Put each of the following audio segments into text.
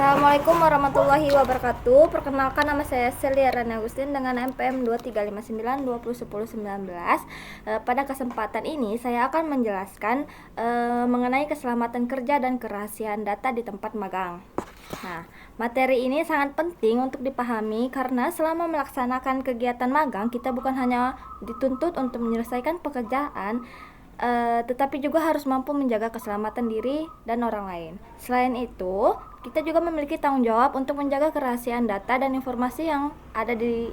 Assalamualaikum warahmatullahi wabarakatuh. Perkenalkan, nama saya Celia Rani Agustin dengan NPM 2359201019. Pada kesempatan ini saya akan menjelaskan mengenai keselamatan kerja dan kerahasiaan data di tempat magang. Nah, materi ini sangat penting untuk dipahami karena selama melaksanakan kegiatan magang kita bukan hanya dituntut untuk menyelesaikan pekerjaan, tetapi juga harus mampu menjaga keselamatan diri dan orang lain. Selain itu, kita juga memiliki tanggung jawab untuk menjaga kerahasiaan data dan informasi yang ada di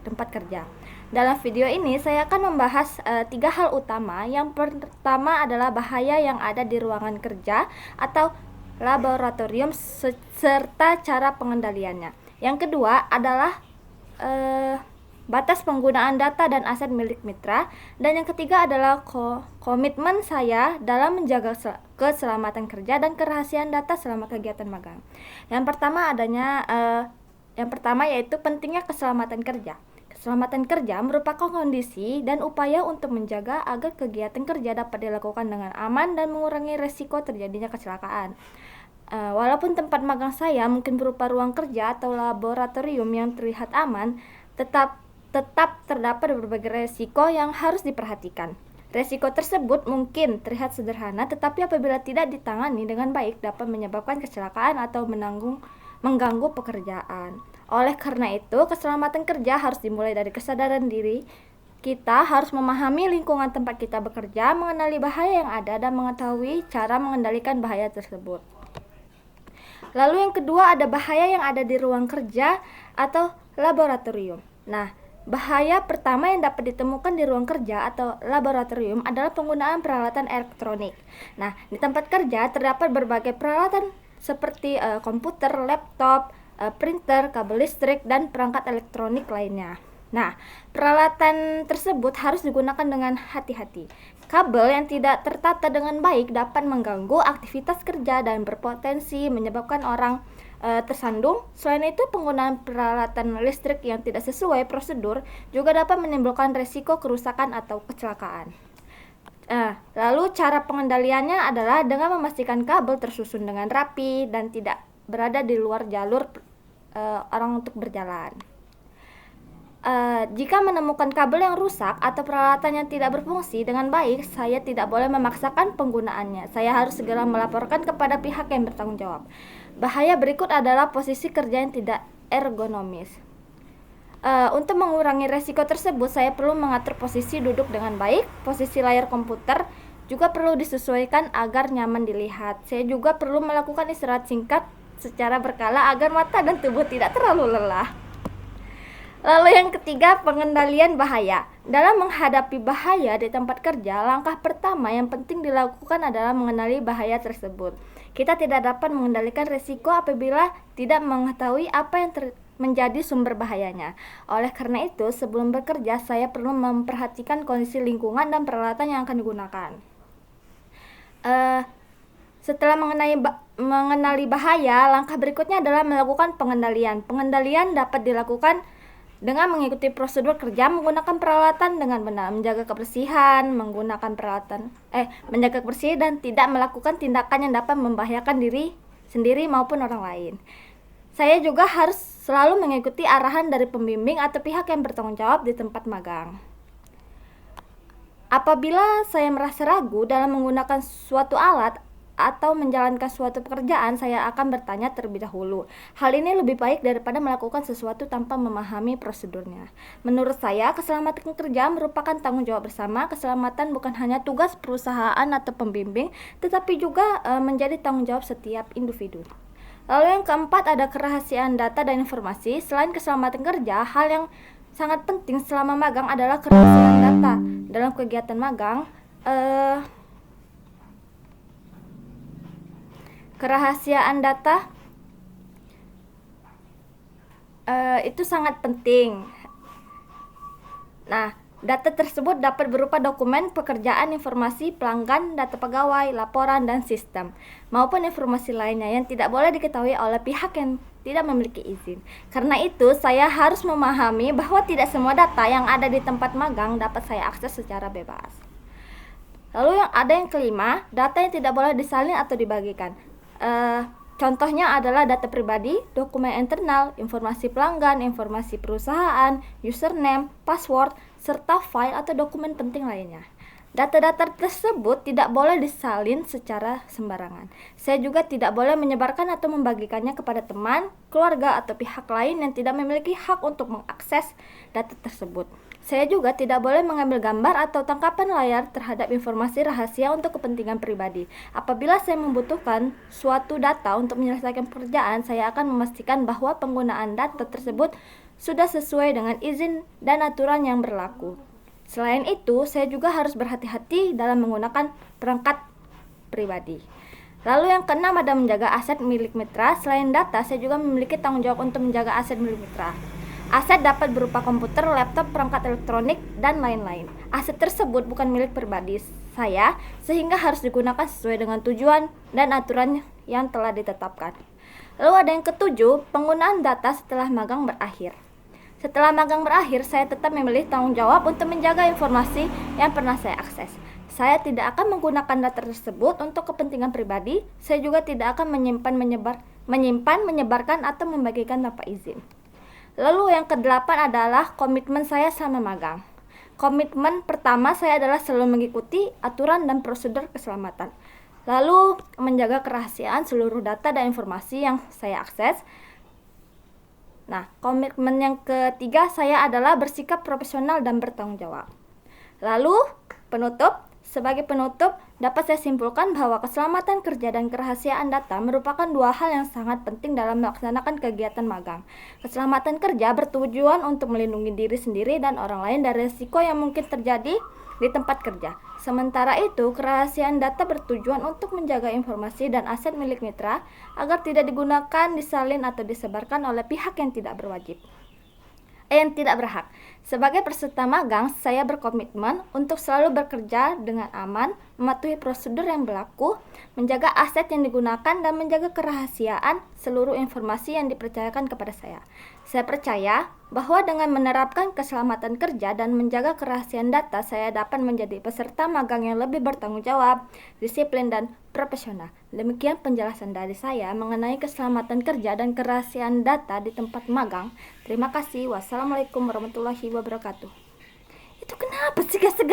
tempat kerja. Dalam video ini saya akan membahas 3 hal utama. Yang pertama adalah bahaya yang ada di ruangan kerja atau laboratorium serta cara pengendaliannya. Yang kedua adalah batas penggunaan data dan aset milik mitra, dan yang ketiga adalah komitmen saya dalam menjaga keselamatan kerja dan kerahasiaan data selama kegiatan magang. Yang pertama yaitu pentingnya keselamatan kerja. Keselamatan kerja merupakan kondisi dan upaya untuk menjaga agar kegiatan kerja dapat dilakukan dengan aman dan mengurangi resiko terjadinya kecelakaan. Walaupun tempat magang saya mungkin berupa ruang kerja atau laboratorium yang terlihat aman, tetap terdapat berbagai resiko yang harus diperhatikan. Resiko tersebut mungkin terlihat sederhana, tetapi apabila tidak ditangani dengan baik dapat menyebabkan kecelakaan atau mengganggu pekerjaan. Oleh karena itu, keselamatan kerja harus dimulai dari kesadaran diri. Kita harus memahami lingkungan tempat kita bekerja, mengenali bahaya yang ada, dan mengetahui cara mengendalikan bahaya tersebut. Lalu yang kedua ada bahaya yang ada di ruang kerja atau laboratorium. Nah, bahaya pertama yang dapat ditemukan di ruang kerja atau laboratorium adalah penggunaan peralatan elektronik. Nah, di tempat kerja terdapat berbagai peralatan seperti komputer, laptop, printer, kabel listrik, dan perangkat elektronik lainnya. Nah, peralatan tersebut harus digunakan dengan hati-hati. Kabel yang tidak tertata dengan baik dapat mengganggu aktivitas kerja dan berpotensi menyebabkan orang tersandung. Selain itu, penggunaan peralatan listrik yang tidak sesuai prosedur juga dapat menimbulkan risiko kerusakan atau kecelakaan. Lalu cara pengendaliannya adalah dengan memastikan kabel tersusun dengan rapi dan tidak berada di luar jalur orang untuk berjalan. Jika menemukan kabel yang rusak atau peralatan yang tidak berfungsi dengan baik, saya tidak boleh memaksakan penggunaannya. Saya harus segera melaporkan kepada pihak yang bertanggung jawab. Bahaya berikut adalah posisi kerja yang tidak ergonomis. Untuk mengurangi resiko tersebut, saya perlu mengatur posisi duduk dengan baik. Posisi layar komputer juga perlu disesuaikan agar nyaman dilihat. Saya juga perlu melakukan istirahat singkat secara berkala agar mata dan tubuh tidak terlalu lelah. Lalu yang ketiga, pengendalian bahaya. Dalam menghadapi bahaya di tempat kerja, langkah pertama yang penting dilakukan adalah mengenali bahaya tersebut. Kita tidak dapat mengendalikan risiko apabila tidak mengetahui apa yang menjadi sumber bahayanya. Oleh karena itu, sebelum bekerja, saya perlu memperhatikan kondisi lingkungan dan peralatan yang akan digunakan. Setelah mengenali bahaya, langkah berikutnya adalah melakukan pengendalian. Pengendalian dapat dilakukan dengan mengikuti prosedur kerja, menggunakan peralatan dengan benar, menjaga kebersihan dan tidak melakukan tindakan yang dapat membahayakan diri sendiri maupun orang lain. Saya juga harus selalu mengikuti arahan dari pembimbing atau pihak yang bertanggung jawab di tempat magang. Apabila saya merasa ragu dalam menggunakan suatu alat atau menjalankan suatu pekerjaan, saya akan bertanya terlebih dahulu. Hal ini lebih baik daripada melakukan sesuatu tanpa memahami prosedurnya. Menurut saya, keselamatan kerja merupakan tanggung jawab bersama. Keselamatan bukan hanya tugas perusahaan atau pembimbing, tetapi juga menjadi tanggung jawab setiap individu. Lalu yang keempat ada kerahasiaan data dan informasi. Selain keselamatan kerja, hal yang sangat penting selama magang adalah kerahasiaan data. Dalam kegiatan magang, kerahasiaan data itu sangat penting. Nah, data tersebut dapat berupa dokumen pekerjaan, informasi pelanggan, data pegawai, laporan, dan sistem, maupun informasi lainnya yang tidak boleh diketahui oleh pihak yang tidak memiliki izin. Karena itu, saya harus memahami bahwa tidak semua data yang ada di tempat magang dapat saya akses secara bebas. Lalu yang kelima, data yang tidak boleh disalin atau dibagikan. Contohnya adalah data pribadi, dokumen internal, informasi pelanggan, informasi perusahaan, username, password, serta file atau dokumen penting lainnya. Data-data tersebut tidak boleh disalin secara sembarangan. Saya juga tidak boleh menyebarkan atau membagikannya kepada teman, keluarga, atau pihak lain yang tidak memiliki hak untuk mengakses data tersebut. Saya juga tidak boleh mengambil gambar atau tangkapan layar terhadap informasi rahasia untuk kepentingan pribadi. Apabila saya membutuhkan suatu data untuk menyelesaikan pekerjaan, saya akan memastikan bahwa penggunaan data tersebut sudah sesuai dengan izin dan aturan yang berlaku. Selain itu, saya juga harus berhati-hati dalam menggunakan perangkat pribadi. Lalu yang keenam ada menjaga aset milik mitra. Selain data, saya juga memiliki tanggung jawab untuk menjaga aset milik mitra. Aset dapat berupa komputer, laptop, perangkat elektronik, dan lain-lain. Aset tersebut bukan milik pribadi saya, sehingga harus digunakan sesuai dengan tujuan dan aturan yang telah ditetapkan. Lalu ada yang ketujuh, penggunaan data setelah magang berakhir. Setelah magang berakhir, saya tetap memilih tanggung jawab untuk menjaga informasi yang pernah saya akses. Saya tidak akan menggunakan data tersebut untuk kepentingan pribadi. Saya juga tidak akan menyimpan, menyebarkan, atau membagikan tanpa izin. Lalu yang kedelapan adalah komitmen saya sama magang. Komitmen pertama saya adalah selalu mengikuti aturan dan prosedur keselamatan. Lalu menjaga kerahasiaan seluruh data dan informasi yang saya akses. Nah, komitmen yang ketiga saya adalah bersikap profesional dan bertanggung jawab. Lalu, sebagai penutup, dapat saya simpulkan bahwa keselamatan kerja dan kerahasiaan data merupakan dua hal yang sangat penting dalam melaksanakan kegiatan magang. Keselamatan kerja bertujuan untuk melindungi diri sendiri dan orang lain dari risiko yang mungkin terjadi di tempat kerja. Sementara itu, kerahasiaan data bertujuan untuk menjaga informasi dan aset milik mitra agar tidak digunakan, disalin, atau disebarkan oleh pihak yang tidak berhak. Sebagai peserta magang, saya berkomitmen untuk selalu bekerja dengan aman, mematuhi prosedur yang berlaku, menjaga aset yang digunakan, dan menjaga kerahasiaan seluruh informasi yang dipercayakan kepada saya. Saya percaya bahwa dengan menerapkan keselamatan kerja dan menjaga kerahasiaan data, saya dapat menjadi peserta magang yang lebih bertanggung jawab, disiplin, dan profesional. Demikian penjelasan dari saya mengenai keselamatan kerja dan kerahasiaan data di tempat magang. Terima kasih. Wassalamualaikum warahmatullahi wabarakatuh. Itu kenapa segas? Itu